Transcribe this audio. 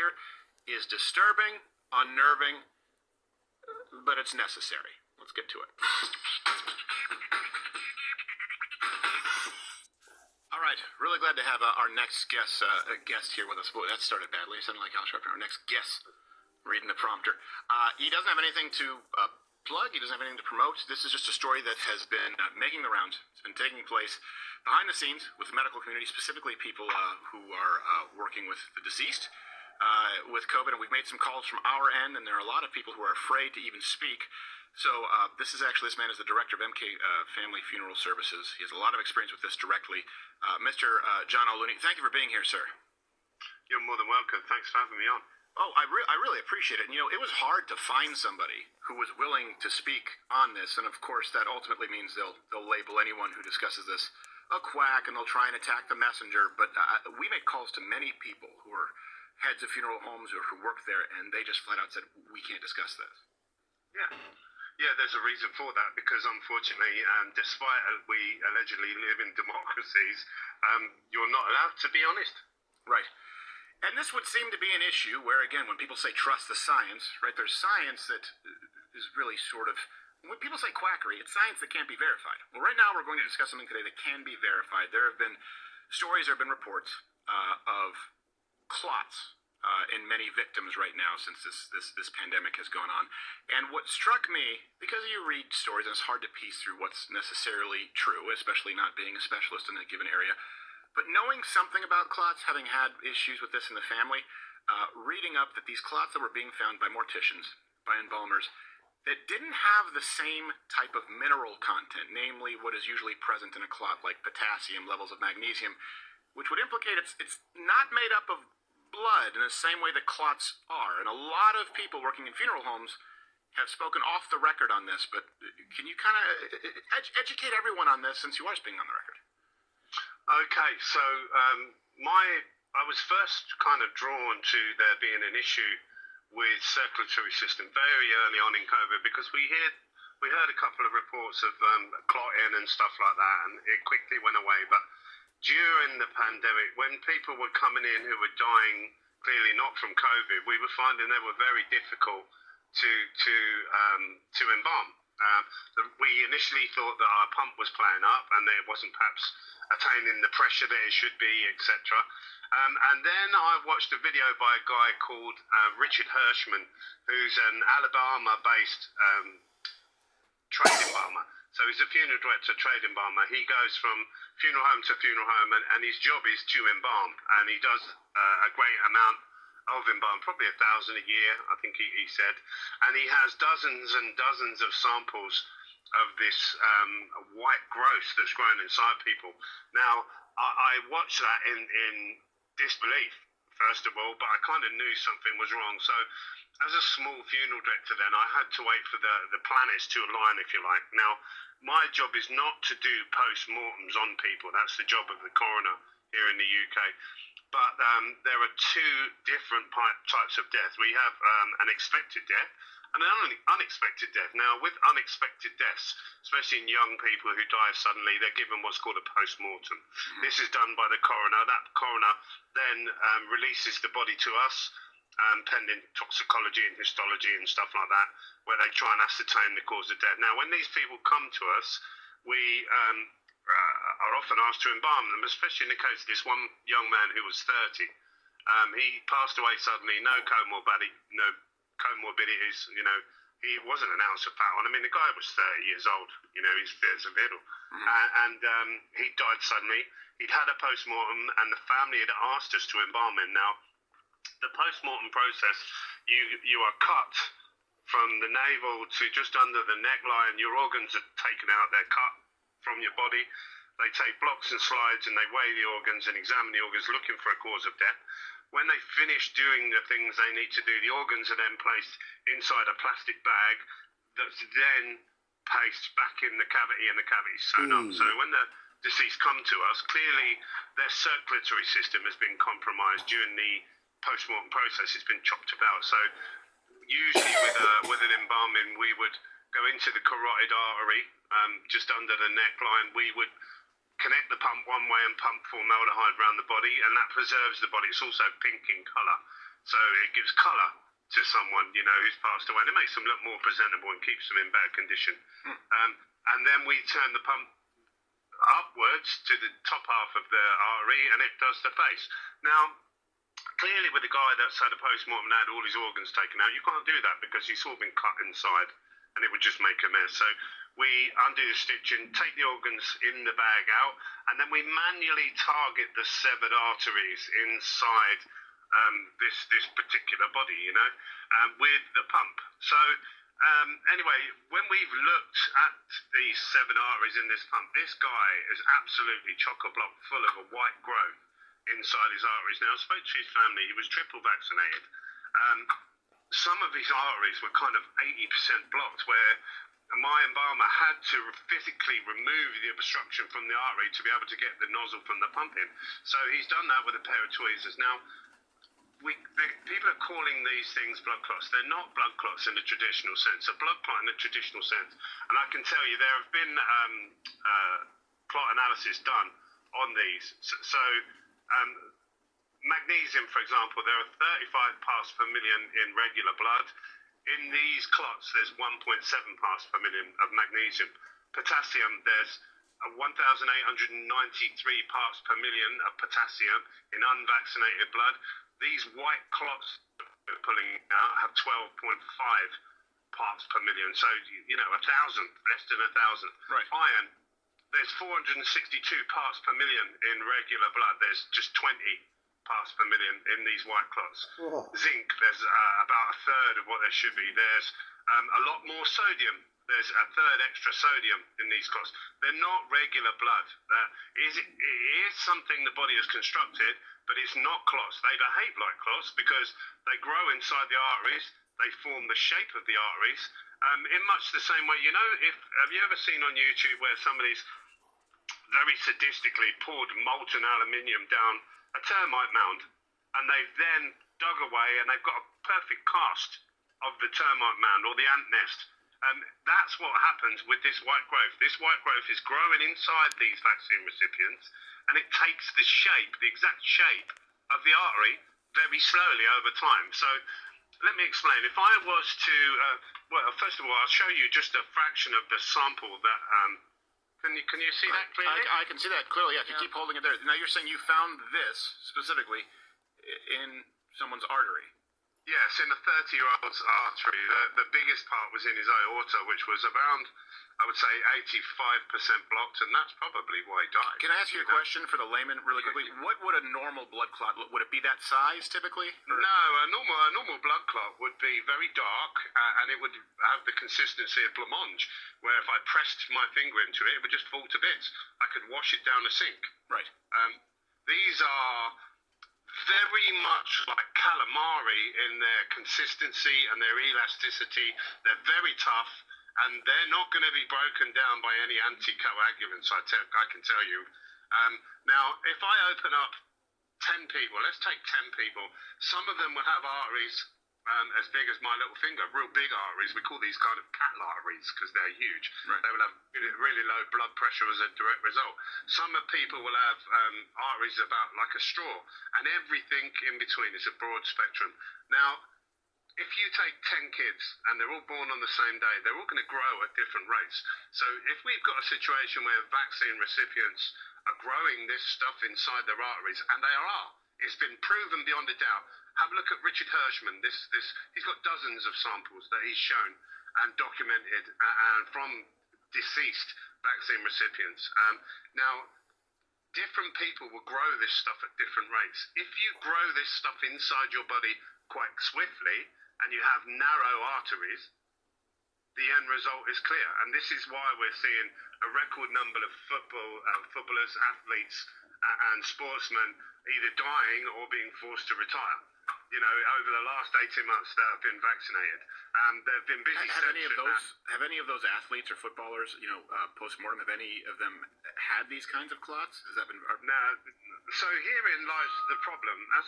here is disturbing, unnerving, but it's necessary. Let's get to it. All right, really glad to have our next guest here with us. Boy, that started badly. It sounded like Al Sharpton. Our next guest, reading the prompter. He doesn't have anything to plug. He doesn't have anything to promote. This is just a story that has been making the rounds. It's been taking place behind the scenes with the medical community, specifically people who are working with the deceased with COVID. And we've made some calls from our end, and there are a lot of people who are afraid to even speak. So this man is the director of MK Family Funeral Services. He has a lot of experience with this directly. Mr. John Looney, thank you for being here, sir. You're more than welcome. Thanks for having me on. Oh, I really appreciate it. And, it was hard to find somebody who was willing to speak on this. And, of course, that ultimately means they'll label anyone who discusses this a quack, and they'll try and attack the messenger. But we made calls to many people who are heads of funeral homes or who work there, and they just flat out said, we can't discuss this. Yeah, there's a reason for that, because unfortunately, despite we allegedly live in democracies, you're not allowed to be honest. Right. And this would seem to be an issue where, again, when people say trust the science, right, there's science that is really sort of, when people say quackery, it's science that can't be verified. Well, right now we're going to discuss something today that can be verified. There have been stories, there have been reports of clots in many victims right now since this pandemic has gone on. And what struck me, because you read stories and it's hard to piece through what's necessarily true, especially not being a specialist in a given area, but knowing something about clots, having had issues with this in the family, reading up that these clots that were being found by morticians, by embalmers, that didn't have the same type of mineral content, namely what is usually present in a clot like potassium, levels of magnesium, which would implicate it's not made up of blood in the same way that clots are. And a lot of people working in funeral homes have spoken off the record on this, but can you kind of educate everyone on this since you are speaking on the record? Okay, so I was first kind of drawn to there being an issue with circulatory system very early on in COVID, because we heard a couple of reports of clotting and stuff like that, and it quickly went away. But during the pandemic, when people were coming in who were dying, clearly not from COVID, we were finding they were very difficult to embalm. We initially thought that our pump was playing up and that it wasn't perhaps attaining the pressure that it should be, etc. And then I watched a video by a guy called Richard Hirschman, who's an Alabama-based trade embalmer. So he's a funeral director, trade embalmer. He goes from funeral home to funeral home, and his job is to embalm. And he does a great amount of embalm, probably 1,000 a year, I think he said. And he has dozens and dozens of samples of this white growth that's grown inside people. Now, I watched that in disbelief, first of all, but I kind of knew something was wrong. So as a small funeral director then, I had to wait for the planets to align, if you like. Now, my job is not to do post-mortems on people. That's the job of the coroner here in the UK. But there are two different types of death. We have an expected death and an unexpected death. Now, with unexpected deaths, especially in young people who die suddenly, they're given what's called a post-mortem. Mm-hmm. This is done by the coroner. That coroner then releases the body to us, pending toxicology and histology and stuff like that, where they try and ascertain the cause of death. Now, when these people come to us, we are often asked to embalm them, especially in the case of this one young man who was 30. He passed away suddenly, no comorbidities, he wasn't an ounce of fat on. I mean, the guy was 30 years old, he's fit as a fiddle. And he died suddenly. He'd had a post-mortem, and the family had asked us to embalm him. Now, the post-mortem process, you are cut from the navel to just under the neckline. Your organs are taken out, they're cut from your body. They take blocks and slides and they weigh the organs and examine the organs looking for a cause of death. When they finish doing the things they need to do, the organs are then placed inside a plastic bag that's then placed back in the cavity, and the cavity's sewn up. So when the deceased come to us, clearly their circulatory system has been compromised during the post-mortem process. It's been chopped about. So usually with an embalming, we would go into the carotid artery, just under the neckline. We would connect the pump one way and pump formaldehyde around the body, and that preserves the body. It's also pink in colour. So it gives colour to someone, who's passed away, and it makes them look more presentable and keeps them in better condition. And then we turn the pump upwards to the top half of the artery, and it does the face. Now, clearly with the guy that's had a post-mortem and had all his organs taken out, you can't do that because he's all been cut inside, and it would just make a mess. So we undo the stitching, take the organs in the bag out, and then we manually target the severed arteries inside this particular body, with the pump. So anyway, when we've looked at these seven arteries in this pump, this guy is absolutely chock-a-block full of a white growth inside his arteries. Now, I spoke to his family. He was triple vaccinated. Some of his arteries were kind of 80% blocked, where my embalmer had to physically remove the obstruction from the artery to be able to get the nozzle from the pump in. So he's done that with a pair of tweezers. Now, people are calling these things blood clots. They're not blood clots in the traditional sense. A blood clot in the traditional sense, and I can tell you there have been clot analysis done on these. So magnesium, for example, there are 35 parts per million in regular blood. In these clots, there's 1.7 parts per million of magnesium. Potassium, there's 1,893 parts per million of potassium in unvaccinated blood. These white clots we're pulling out have 12.5 parts per million. So, 1,000, less than 1,000. Right. Iron, there's 462 parts per million in regular blood. There's just 20 parts per million in these white clots. Whoa. Zinc, there's about a third of what there should be. There's a lot more sodium. There's a third extra sodium in these clots. They're not regular blood. It is something the body has constructed, but it's not clots. They behave like clots because they grow inside the arteries. They form the shape of the arteries in much the same way. Have you ever seen on YouTube where somebody's very sadistically poured molten aluminium down a termite mound, and they've then dug away and they've got a perfect cast of the termite mound or the ant nest? That's what happens with this white growth. This white growth is growing inside these vaccine recipients, and it takes the shape, the exact shape of the artery very slowly over time. So let me explain. If I was to, first of all, I'll show you just a fraction of the sample that, can you see that clearly? I can see that clearly. Yeah, if you keep holding it there. Now you're saying you found this specifically in someone's artery. Yes, in a 30-year-old's artery. The biggest part was in his aorta, which was around, I would say, 85% blocked, and that's probably why he died. Can I ask you a question for the layman really quickly? What would a normal blood clot look? Would it be that size typically? Or? No, a normal blood clot would be very dark, and it would have the consistency of blancmange, where if I pressed my finger into it, it would just fall to bits. I could wash it down a sink. Right. These are very much like calamari in their consistency and their elasticity. They're very tough, and they're not going to be broken down by any anticoagulants, I can tell you. Now, if I open up 10 people, let's take 10 people, some of them will have arteries as big as my little finger, real big arteries. We call these kind of cattle arteries because they're huge. Right. They will have really low blood pressure as a direct result. Some of people will have arteries about like a straw, and everything in between is a broad spectrum. Now, if you take 10 kids and they're all born on the same day, they're all going to grow at different rates. So if we've got a situation where vaccine recipients are growing this stuff inside their arteries, and they are, it's been proven beyond a doubt. Have a look at Richard Hirschman. He's got dozens of samples that he's shown and documented from deceased vaccine recipients. Now, different people will grow this stuff at different rates. If you grow this stuff inside your body quite swiftly and you have narrow arteries, the end result is clear. And this is why we're seeing a record number of footballers, athletes, and sportsmen either dying or being forced to retire. Over the last 18 months that have been vaccinated. There have been busy Have any of those athletes or footballers, post-mortem, have any of them had these kinds of clots? Has that been? Now, so herein lies the problem. As